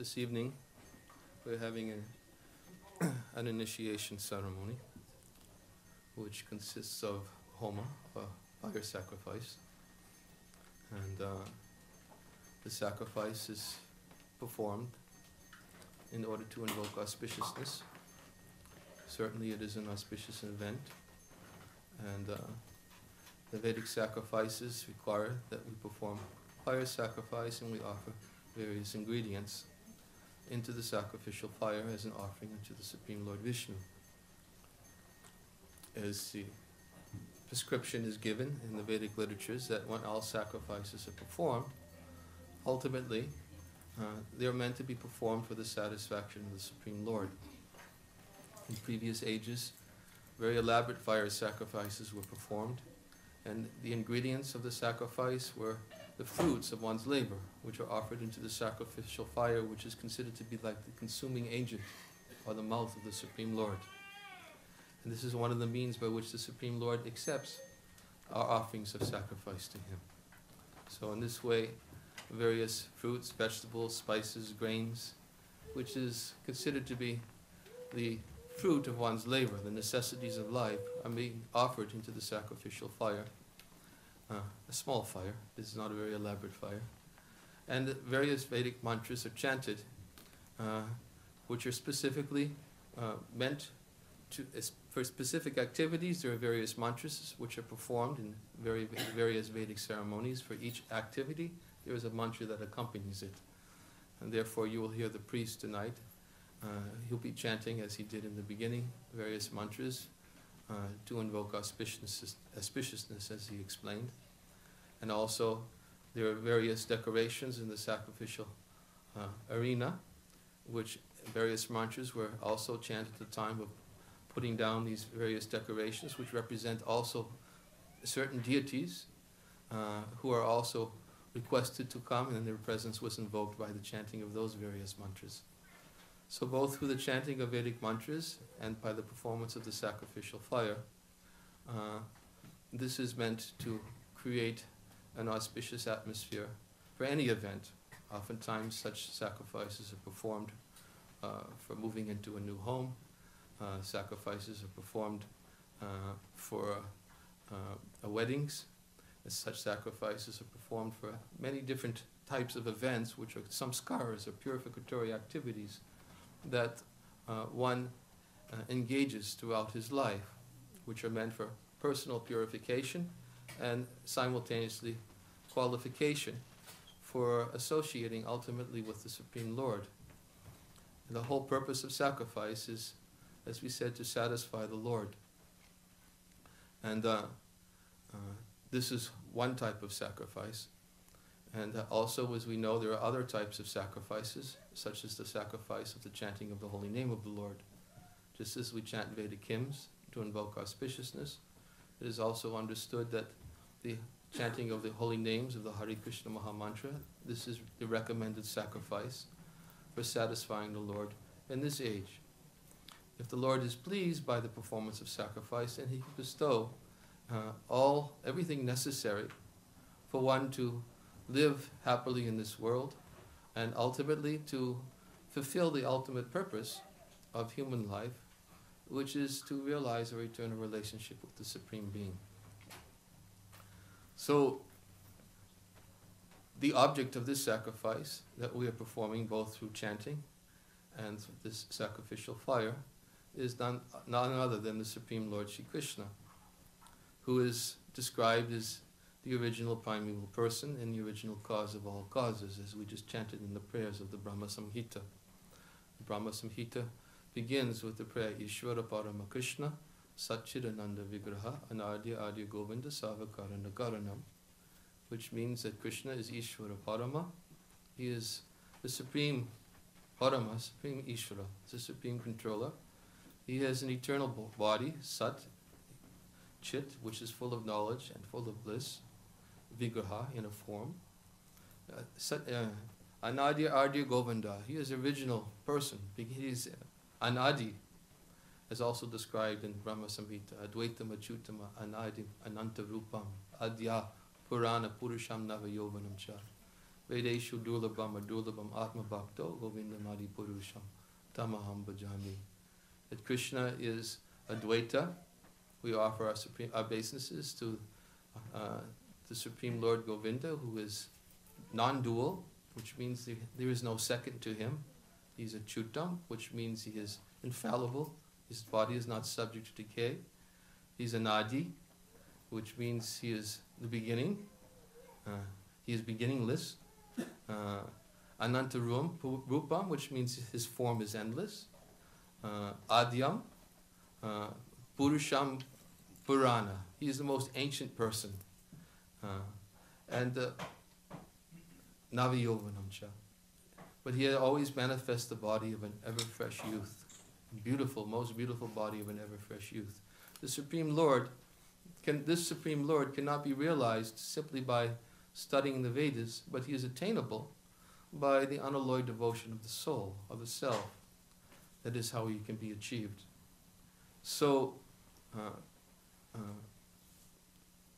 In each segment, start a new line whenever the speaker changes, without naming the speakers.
This evening we're having an initiation ceremony which consists of homa, fire sacrifice, and the sacrifice is performed in order to invoke auspiciousness. Certainly it is an auspicious event, and the Vedic sacrifices require that we perform fire sacrifice and we offer various ingredients into the sacrificial fire as an offering unto the Supreme Lord Vishnu. As the prescription is given in the Vedic literatures that when all sacrifices are performed, ultimately they are meant to be performed for the satisfaction of the Supreme Lord. In previous ages, very elaborate fire sacrifices were performed, and the ingredients of the sacrifice were the fruits of one's labor, which are offered into the sacrificial fire, which is considered to be like the consuming agent or the mouth of the Supreme Lord. And this is one of the means by which the Supreme Lord accepts our offerings of sacrifice to Him. So in this way, various fruits, vegetables, spices, grains, which is considered to be the fruit of one's labor, the necessities of life, are being offered into the sacrificial fire. A small fire, this is not a very elaborate fire. And various Vedic mantras are chanted, which are specifically meant to, for specific activities. There are various mantras which are performed in various Vedic ceremonies. For each activity, there is a mantra that accompanies it. And therefore you will hear the priest tonight. He'll be chanting, as he did in the beginning, various mantras to invoke auspiciousness, as he explained. And also, there are various decorations in the sacrificial arena, which various mantras were also chanted at the time of putting down these various decorations, which represent also certain deities who are also requested to come, and their presence was invoked by the chanting of those various mantras. So both through the chanting of Vedic mantras and by the performance of the sacrificial fire, this is meant to create an auspicious atmosphere for any event. Oftentimes such sacrifices are performed for moving into a new home. Sacrifices are performed for weddings. Such sacrifices are performed for many different types of events, which are samskaras or purificatory activities that one engages throughout his life, which are meant for personal purification and simultaneously qualification for associating ultimately with the Supreme Lord. And the whole purpose of sacrifice is, as we said, to satisfy the Lord. And this is one type of sacrifice. And also, as we know, there are other types of sacrifices, such as the sacrifice of the chanting of the holy name of the Lord. Just as we chant Vedic hymns to invoke auspiciousness, it is also understood that the chanting of the holy names of the Hare Krishna Maha Mantra, this is the recommended sacrifice for satisfying the Lord in this age. If the Lord is pleased by the performance of sacrifice, then He can bestow everything necessary for one to live happily in this world and ultimately to fulfill the ultimate purpose of human life, which is to realize our eternal relationship with the Supreme Being. So, the object of this sacrifice that we are performing both through chanting and through this sacrificial fire is none other than the Supreme Lord Shri Krishna, who is described as the original primeval person and the original cause of all causes, as we just chanted in the prayers of the Brahma Samhita. The Brahma Samhita begins with the prayer, Ishvara Parama Krishna, Satchidananda Vigraha, Anadya Adya Govinda Savakarana Karanam, which means that Krishna is Ishvara Parama. He is the Supreme Parama, Supreme Ishvara, the Supreme Controller. He has an eternal body, Sat, Chit, which is full of knowledge and full of bliss, Vigraha, in a form. Anadya Adya Govinda, he is original person. He is Anadi, as also described in Brahma Samhita, Advaitam Achutama Anadim Ananta Rupam Adya Purana Purusham Navayovanam Cha. Vedeshu Durlabham Adurlabham Atma Bhakto Govindam Adi Purusham Tamaham Bhajami. That Krishna is Advaita. We offer our obeisances to the Supreme Lord Govinda, who is non-dual, which means there is no second to him. He's Achyutam, which means he is infallible. His body is not subject to decay. He's Anadi, which means he is the beginning. He is beginningless. Anantarum Rupam, which means his form is endless. Adyam, Purusham Purana. He is the most ancient person. And Naviyovanamcha. But he had always manifest the body of an ever-fresh youth. Beautiful, most beautiful body of an ever-fresh youth. The Supreme Lord, this Supreme Lord cannot be realized simply by studying the Vedas, but he is attainable by the unalloyed devotion of the soul, of the self. That is how he can be achieved. So,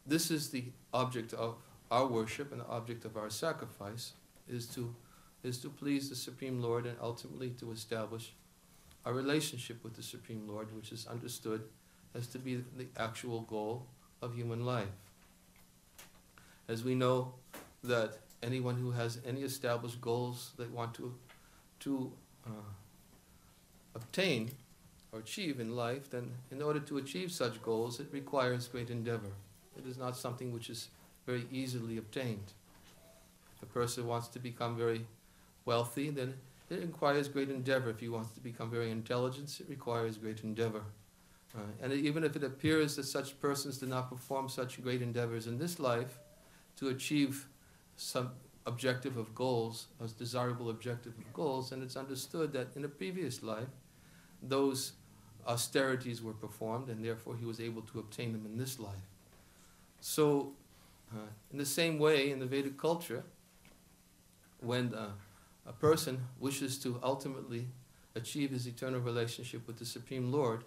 this is the object of our worship and the object of our sacrifice, is to please the Supreme Lord and ultimately to establish our relationship with the Supreme Lord, which is understood as to be the actual goal of human life. As we know that anyone who has any established goals they want to obtain or achieve in life, then in order to achieve such goals, it requires great endeavor. It is not something which is very easily obtained. If a person wants to become very wealthy, then it requires great endeavor. If he wants to become very intelligent, it requires great endeavor. And even if it appears that such persons do not perform such great endeavors in this life to achieve some objective of goals, a desirable objective of goals, then it's understood that in a previous life, those austerities were performed, and therefore he was able to obtain them in this life. So, in the same way, in the Vedic culture, when a person wishes to ultimately achieve his eternal relationship with the Supreme Lord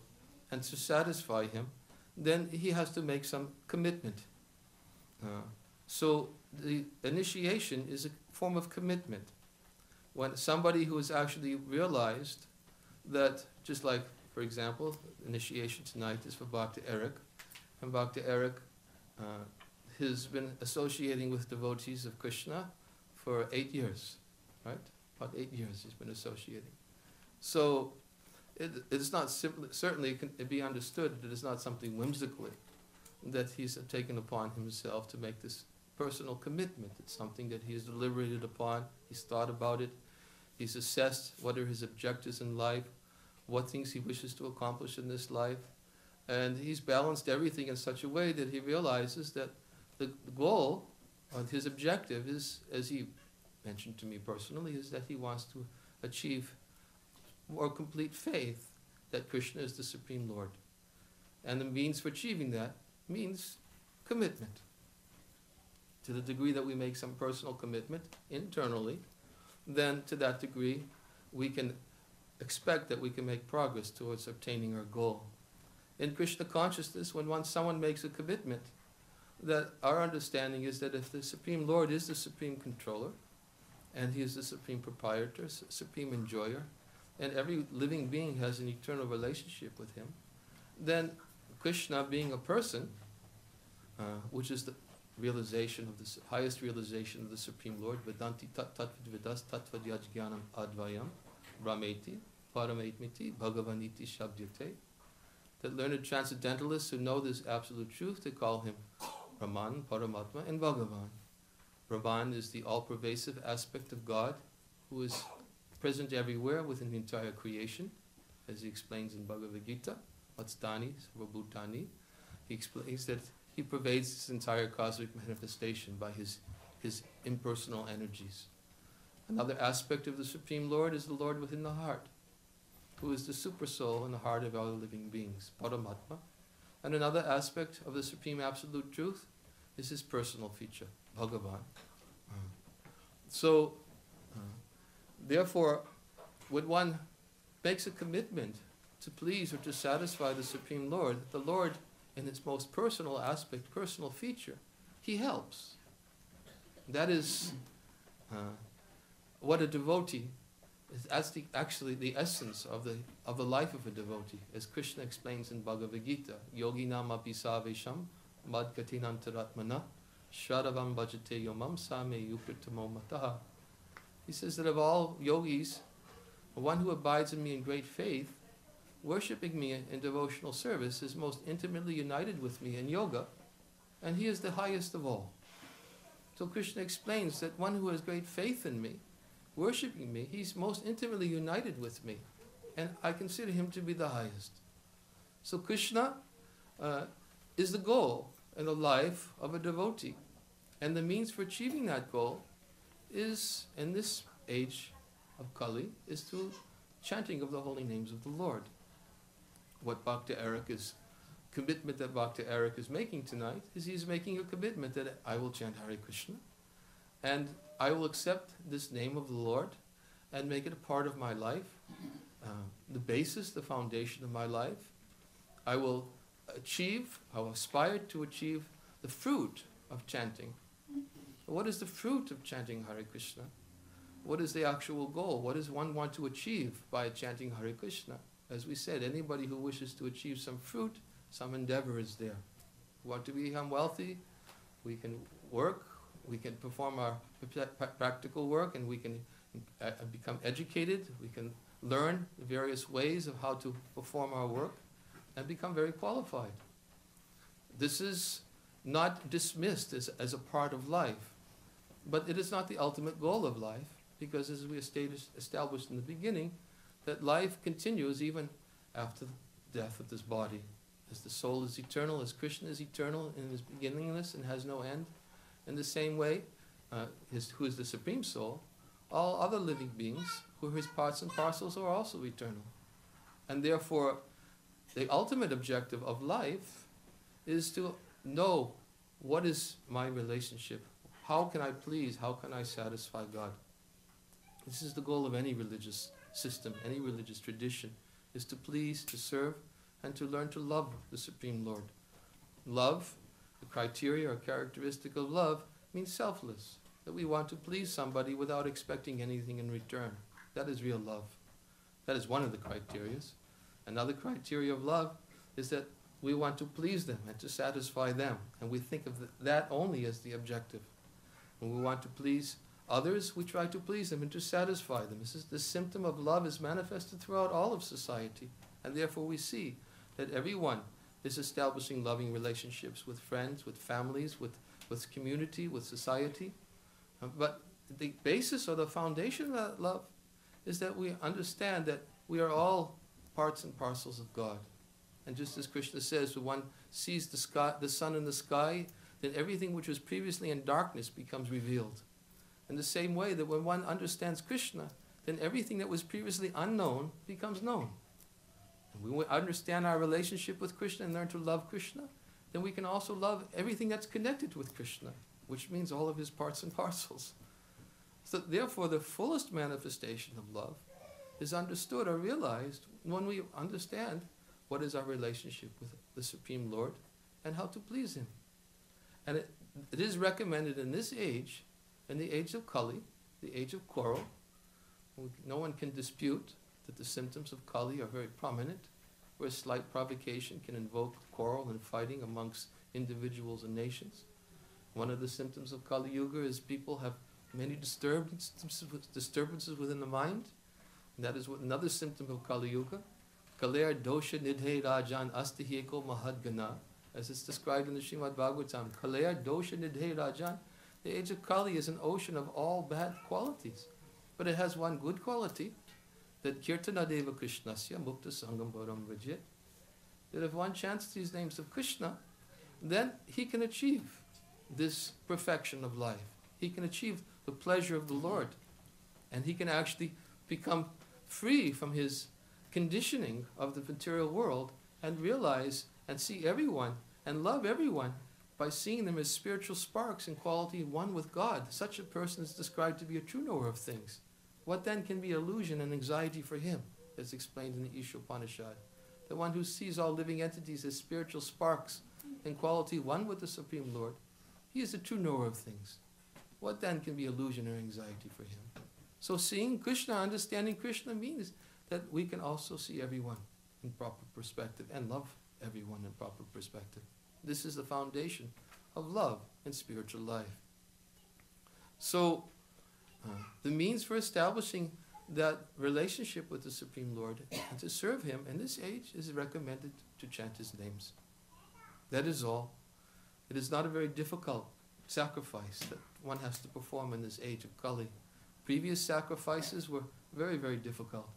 and to satisfy him, then he has to make some commitment. So the initiation is a form of commitment. When somebody who has actually realized that, just like, for example, initiation tonight is for Bhakta Eric, and Bhakta Eric has been associating with devotees of Krishna for 8 years, right? About 8 years he's been associating. So it's not simply, certainly it can be understood that it is not something whimsically that he's taken upon himself to make this personal commitment. It's something that he has deliberated upon, he's thought about it, he's assessed what are his objectives in life, what things he wishes to accomplish in this life, and he's balanced everything in such a way that he realizes that the goal of his objective is, as he mentioned to me personally, is that he wants to achieve more complete faith that Krishna is the Supreme Lord. And the means for achieving that means commitment. To the degree that we make some personal commitment internally, then to that degree we can expect that we can make progress towards obtaining our goal. In Krishna consciousness, when someone makes a commitment, that our understanding is that if the Supreme Lord is the Supreme Controller, and he is the Supreme Proprietor, Supreme Enjoyer, and every living being has an eternal relationship with him, then Krishna, being a person, which is the realization of the highest realization of the Supreme Lord, Vedanti tat vidas tattva jnanam advayam brahmeti paramatmiti bhagavaniti shabdyate. That learned transcendentalists who know this absolute truth, they call him Brahman, Paramatma, and Bhagavan. Brahman is the all-pervasive aspect of God, who is present everywhere within the entire creation, as he explains in Bhagavad Gita, Vatstani, Sarvabhutani. He explains that he pervades this entire cosmic manifestation by his impersonal energies. Another aspect of the Supreme Lord is the Lord within the heart, who is the super soul in the heart of all living beings, Paramatma. And another aspect of the Supreme Absolute Truth is his personal feature, Bhagavan. So, therefore, when one makes a commitment to please or to satisfy the Supreme Lord, the Lord, in its most personal aspect, personal feature, he helps. That is what a devotee is. That's actually the essence of the life of a devotee, as Krishna explains in Bhagavad Gita. Yogi nama pisavesham madgatinantaratmana shadavam bhajate yomam same yukritamo mataha. He says that of all yogis, the one who abides in me in great faith, worshipping me in devotional service, is most intimately united with me in yoga, and he is the highest of all. So Krishna explains that one who has great faith in me, worshipping me, he's most intimately united with me, and I consider him to be the highest. So Krishna is the goal in the life of a devotee, and the means for achieving that goal is, in this age of Kali, is through chanting of the holy names of the Lord. What commitment that Bhakta Eric is making tonight is he's making a commitment that I will chant Hare Krishna, and I will accept this name of the Lord and make it a part of my life, the basis, the foundation of my life. I will aspire to achieve the fruit of chanting. What is the fruit of chanting Hare Krishna? What is the actual goal? What does one want to achieve by chanting Hare Krishna? As we said, anybody who wishes to achieve some fruit, some endeavor is there. We want to become wealthy, we can work, we can perform our practical work, and we can become educated, we can learn various ways of how to perform our work, and become very qualified. This is not dismissed as a part of life, but it is not the ultimate goal of life, because as we established in the beginning, that life continues even after the death of this body. As the soul is eternal, as Krishna is eternal in his beginningless and has no end, in the same way, who is the Supreme Soul, all other living beings, who are his parts and parcels, are also eternal. And therefore, the ultimate objective of life is to know what is my relationship, how can I please, how can I satisfy God. This is the goal of any religious system, any religious tradition, is to please, to serve, and to learn to love the Supreme Lord. Love, the criteria or characteristic of love, means selfless, that we want to please somebody without expecting anything in return. That is real love. That is one of the criteria. Another criteria of love is that we want to please them and to satisfy them, and we think of that only as the objective. When we want to please others, we try to please them and to satisfy them. This symptom of love is manifested throughout all of society, and therefore we see that everyone is establishing loving relationships with friends, with families, with community, with society. But the basis or the foundation of that love is that we understand that we are all parts and parcels of God. And just as Krishna says, when one sees the sun in the sky, then everything which was previously in darkness becomes revealed. In the same way that when one understands Krishna, then everything that was previously unknown becomes known. And when we understand our relationship with Krishna and learn to love Krishna, then we can also love everything that's connected with Krishna, which means all of his parts and parcels. So therefore, the fullest manifestation of love is understood or realized when we understand what is our relationship with the Supreme Lord and how to please him. And it is recommended in this age, in the age of Kali, the age of quarrel, no one can dispute that the symptoms of Kali are very prominent, where slight provocation can invoke quarrel and fighting amongst individuals and nations. One of the symptoms of Kali Yuga is people have many disturbances within the mind. And that is another symptom of Kali Yuga. Kaler dosha nidhe rajan astiheko mahadgana, as it's described in the Srimad Bhagavatam. Kaler dosha nidhe rajan. The age of Kali is an ocean of all bad qualities. But it has one good quality, that kirtana deva krishnasya mukta sangam param vrajit. That if one chants these names of Krishna, then he can achieve this perfection of life. He can achieve the pleasure of the Lord. And he can actually become free from his conditioning of the material world and realize and see everyone and love everyone by seeing them as spiritual sparks in quality one with God. Such a person is described to be a true knower of things. What then can be illusion and anxiety for him, as explained in the Ishopanishad? The one who sees all living entities as spiritual sparks in quality one with the Supreme Lord, he is a true knower of things. what then can be illusion or anxiety for him? So seeing Krishna, understanding Krishna means that we can also see everyone in proper perspective and love everyone in proper perspective. This is the foundation of love in spiritual life. So the means for establishing that relationship with the Supreme Lord and to serve Him in this age is recommended to chant His names. That is all. It is not a very difficult sacrifice that one has to perform in this age of Kali. Previous sacrifices were very, very difficult.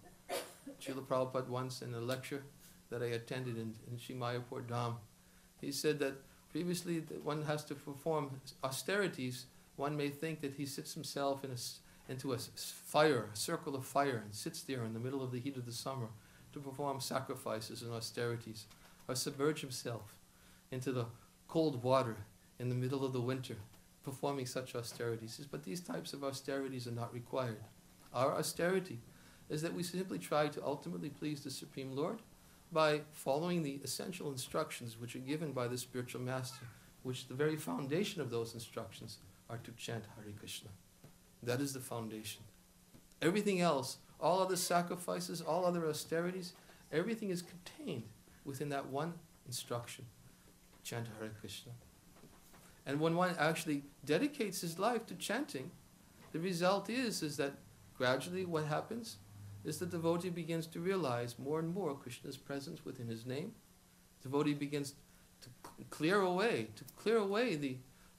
Srila Prabhupada once in a lecture that I attended in Shimayapur Dham, he said that previously that one has to perform austerities. One may think that he sits himself into a fire, a circle of fire, and sits there in the middle of the heat of the summer to perform sacrifices and austerities, or submerge himself into the cold water in the middle of the winter, performing such austerities. But these types of austerities are not required. Our austerity is that we simply try to ultimately please the Supreme Lord by following the essential instructions which are given by the spiritual master, which the very foundation of those instructions are to chant Hare Krishna. That is the foundation. Everything else, all other sacrifices, all other austerities, everything is contained within that one instruction, chant Hare Krishna. And when one actually dedicates his life to chanting, the result is that gradually what happens is the devotee begins to realize more and more Krishna's presence within his name. The devotee begins to clear away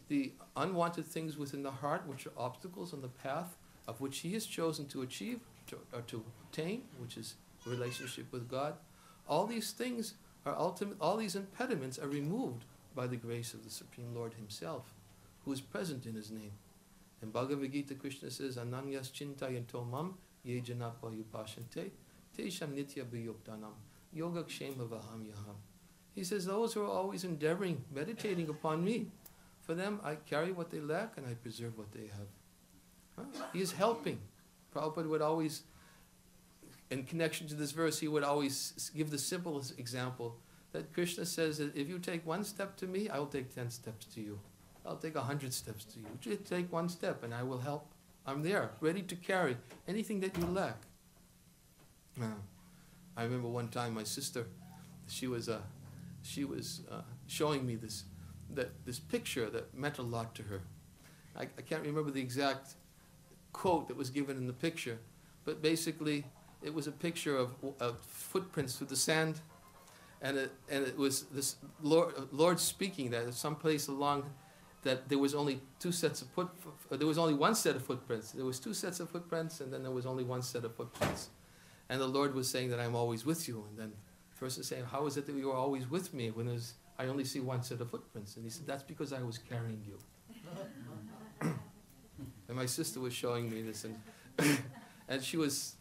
the unwanted things within the heart, which are obstacles on the path of which he has chosen to achieve or to obtain, which is a relationship with God. All these things are all these impediments are removed by the grace of the Supreme Lord Himself, who is present in His name. In Bhagavad Gita, Krishna says, Ananyas chintayanto mam ye janapa yupashante tesham nitya bhayoptanam yogakshema vaham yaham. He says, those who are always endeavoring, meditating upon me, for them I carry what they lack and I preserve what they have. He is helping. Prabhupada would always, in connection to this verse, he would always give the simplest example that Krishna says that if you take one step to me, I will take 10 steps to you. I'll take 100 steps to you. Just take one step and I will help. I'm there, ready to carry anything that you lack. I remember one time my sister, she was showing me this picture that meant a lot to her. I can't remember the exact quote that was given in the picture, but basically it was a picture of footprints through the sand, and it was this Lord speaking that at some place along that there was only there was only one set of footprints. There was two sets of footprints, and then there was only one set of footprints. And the Lord was saying that I'm always with you. And then the person saying, how is it that you are always with me when I only see one set of footprints? And he said, that's because I was carrying you. And my sister was showing me this, and she was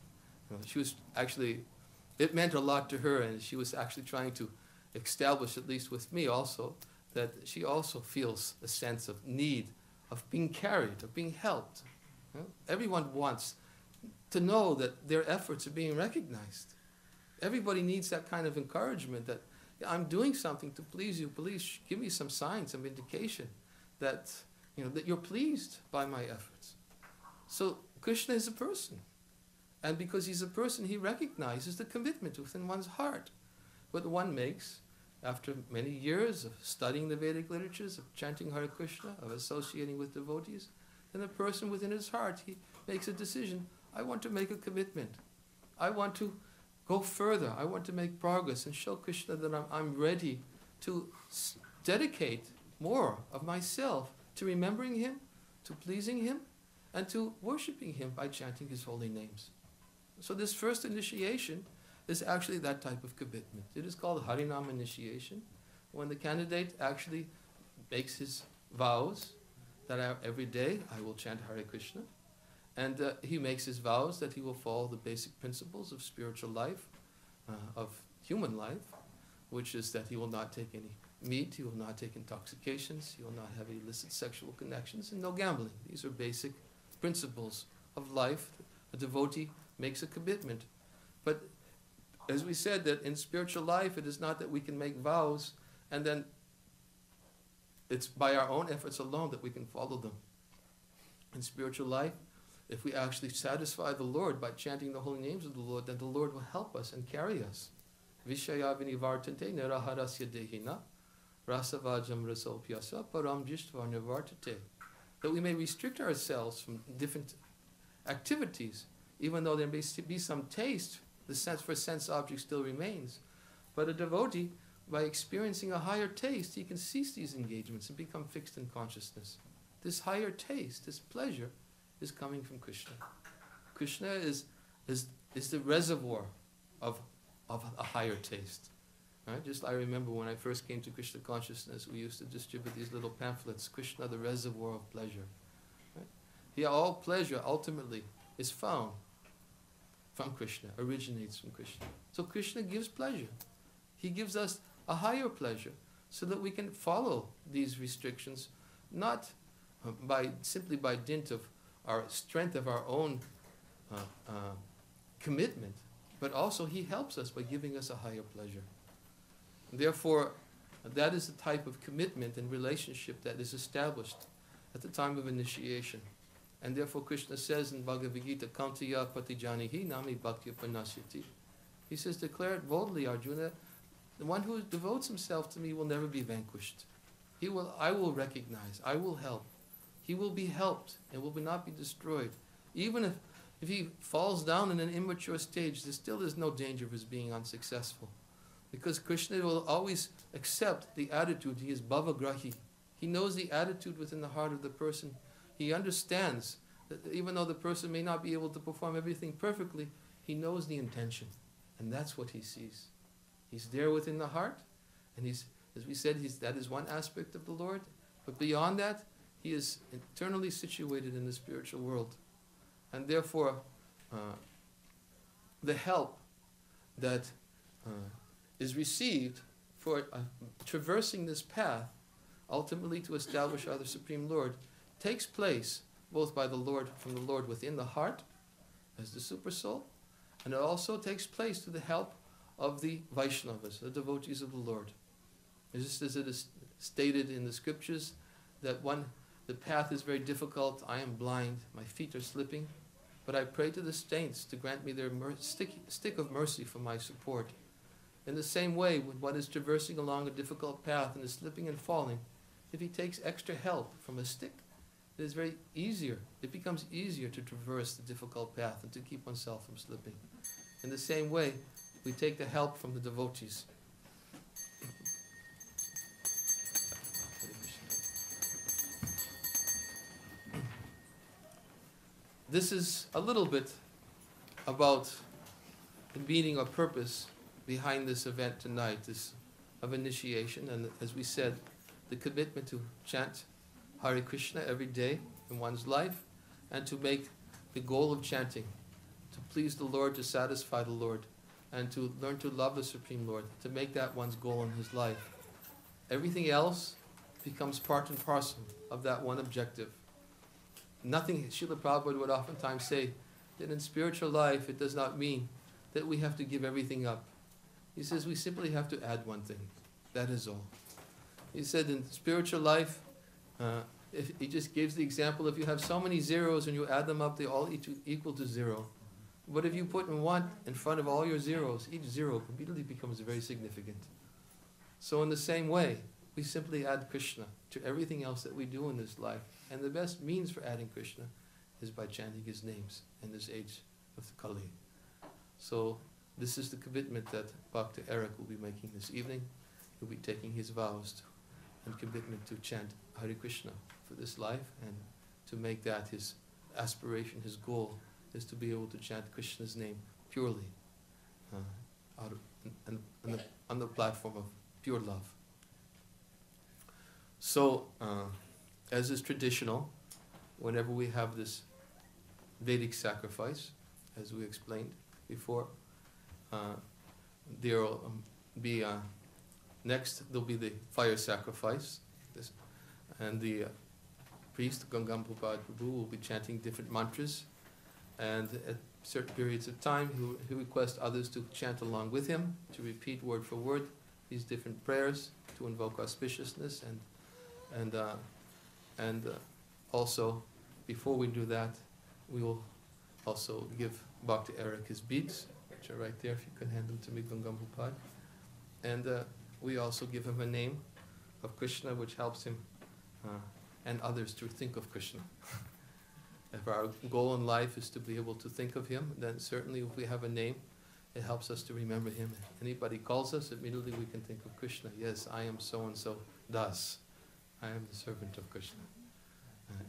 actually, it meant a lot to her, and she was actually trying to establish, at least with me also, that she also feels a sense of need, of being carried, of being helped. Everyone wants to know that their efforts are being recognized. Everybody needs that kind of encouragement that I'm doing something to please you. Please give me some sign, some indication that that you're pleased by my efforts. So Krishna is a person, and because he's a person, he recognizes the commitment within one's heart, what one makes after many years of studying the Vedic literatures, of chanting Hare Krishna, of associating with devotees. Then the person within his heart, he makes a decision. I want to make a commitment. I want to go further. I want to make progress and show Krishna that I'm ready to dedicate more of myself to remembering Him, to pleasing Him, and to worshipping Him by chanting His holy names. So this first initiation is actually that type of commitment. It is called Harinam initiation, when the candidate actually makes his vows that every day I will chant Hare Krishna, and he makes his vows that he will follow the basic principles of spiritual life, of human life, which is that he will not take any meat, he will not take intoxications, he will not have illicit sexual connections, and no gambling. These are basic principles of life. A devotee makes a commitment. But as we said, that in spiritual life, it is not that we can make vows and then it's by our own efforts alone that we can follow them. in spiritual life, if we actually satisfy the Lord by chanting the holy names of the Lord, then the Lord will help us and carry us. Vishaya vinivartante niraharasya dehina rasavajam rasopyasa param jishtva nivartate. That we may restrict ourselves from different activities, even though there may be some taste, the sense for sense object still remains. But a devotee, by experiencing a higher taste, he can cease these engagements and become fixed in consciousness. This higher taste, this pleasure, is coming from Krishna. Krishna is the reservoir of a higher taste. Right? Just I remember when I first came to Krishna consciousness, we used to distribute these little pamphlets, Krishna, the reservoir of pleasure. Right? Yeah, all pleasure ultimately is found from Krishna, originates from Krishna. So Krishna gives pleasure. He gives us a higher pleasure so that we can follow these restrictions, not simply by dint of our strength of our own commitment, but also He helps us by giving us a higher pleasure. Therefore, that is the type of commitment and relationship that is established at the time of initiation. And therefore Krishna says in Bhagavad Gita, Kantiya patijanihi nami bhaktya panasyati. He says, declare it boldly, Arjuna, the one who devotes himself to me will never be vanquished. I will recognize, I will help. He will be helped and will not be destroyed. Even if he falls down in an immature stage, there still is no danger of his being unsuccessful. Because Krishna will always accept the attitude. He is bhavagrahi. He knows the attitude within the heart of the person. He understands that even though the person may not be able to perform everything perfectly, he knows the intention. And that's what he sees. He's there within the heart. And he's, as we said, that is one aspect of the Lord. But beyond that, he is eternally situated in the spiritual world. And therefore, the help that is received for traversing this path, ultimately to establish our Supreme Lord, takes place both by the Lord, from the Lord within the heart, as the Supersoul, and it also takes place through the help of the Vaishnavas, the devotees of the Lord. Just as it is stated in the scriptures, that the path is very difficult, I am blind, my feet are slipping, but I pray to the saints to grant me their stick of mercy for my support. In the same way, when one is traversing along a difficult path and is slipping and falling, if he takes extra help from a stick, it becomes easier to traverse the difficult path and to keep oneself from slipping. In the same way, we take the help from the devotees. This is a little bit about the meaning or purpose behind this event tonight, this of initiation, and as we said, the commitment to chant Hare Krishna every day in one's life, and to make the goal of chanting, to please the Lord, to satisfy the Lord, and to learn to love the Supreme Lord, to make that one's goal in his life. Everything else becomes part and parcel of that one objective. Nothing, Srila Prabhupada would oftentimes say, that in spiritual life it does not mean that we have to give everything up. He says we simply have to add one thing. That is all. He said in spiritual life, if he just gives the example, if you have so many zeros and you add them up, they all equal to zero. But if you put in one in front of all your zeros, each zero immediately becomes very significant. So in the same way, we simply add Krishna to everything else that we do in this life. And the best means for adding Krishna is by chanting his names in this age of the Kali. So this is the commitment that Bhakta Eric will be making this evening. He'll be taking his vows and commitment to chant Hare Krishna for this life, and to make that his aspiration, his goal, is to be able to chant Krishna's name purely, on the platform of pure love. So, as is traditional, whenever we have this Vedic sacrifice, as we explained before, there will be next there'll be the fire sacrifice, and the priest Gangam Prabhu will be chanting different mantras, and at certain periods of time he requests others to chant along with him, to repeat word for word these different prayers to invoke auspiciousness, and also before we do that, we will also give Bhakti Eric his beads, which are right there, if you can hand them to me, Gangambupad. And we also give him a name of Krishna, which helps him and others to think of Krishna. If our goal in life is to be able to think of him, then certainly if we have a name, it helps us to remember him. Anybody calls us, immediately we can think of Krishna. Yes, I am so-and-so Das. I am the servant of Krishna.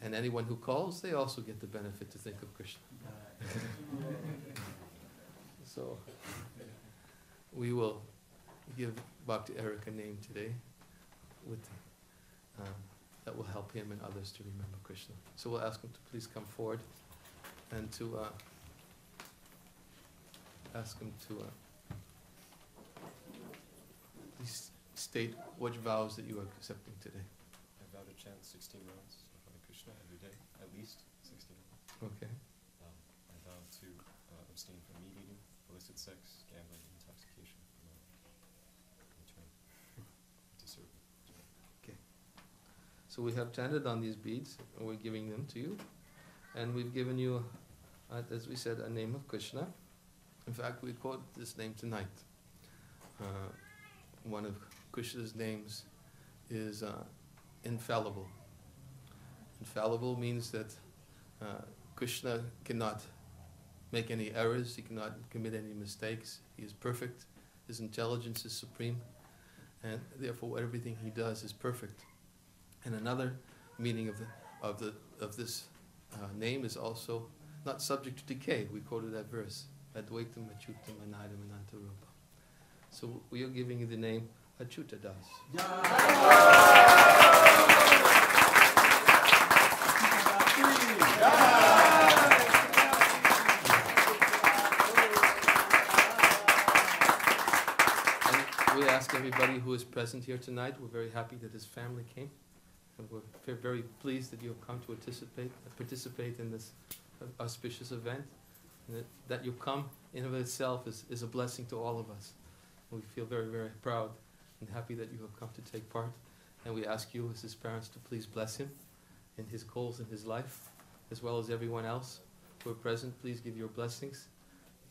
And anyone who calls, they also get the benefit to think of Krishna. So, we will give Bhakti Eric a name today with that will help him and others to remember Krishna. So we'll ask him to please come forward and to ask him to please state which vows that you are accepting today.
I vow to chant 16 rounds of Hare Krishna every day, at least 16.
Okay.
I vow to abstain from meat eating, illicit sex, gambling, intoxication, and return to serve.
Okay. So we have chanted on these beads, and we're giving them to you. And we've given you, as we said, a name of Krishna. In fact, we quote this name tonight. One of Krishna's names is infallible. Infallible means that Krishna cannot make any errors, he cannot commit any mistakes, he is perfect, his intelligence is supreme, and therefore everything he does is perfect. And another meaning of this name is also not subject to decay. We quoted that verse, Advaitam Achyutam Anadam Anantarupa. So we are giving you the name Achyuta Das. And we ask everybody who is present here tonight, we're very happy that his family came. And we're very pleased that you have come to participate in this auspicious event. And that you come in of itself is a blessing to all of us. And we feel very, very proud and happy that you have come to take part. And we ask you as his parents to please bless him in his goals in his life, as well as everyone else who are present. Please give your blessings.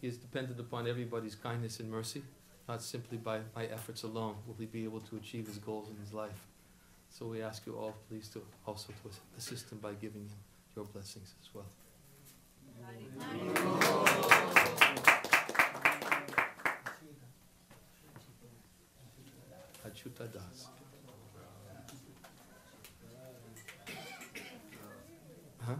He is dependent upon everybody's kindness and mercy, not simply by my efforts alone will he be able to achieve his goals in his life. So we ask you all, please, to also to assist him by giving him your blessings as well. Achyuta Das. Huh?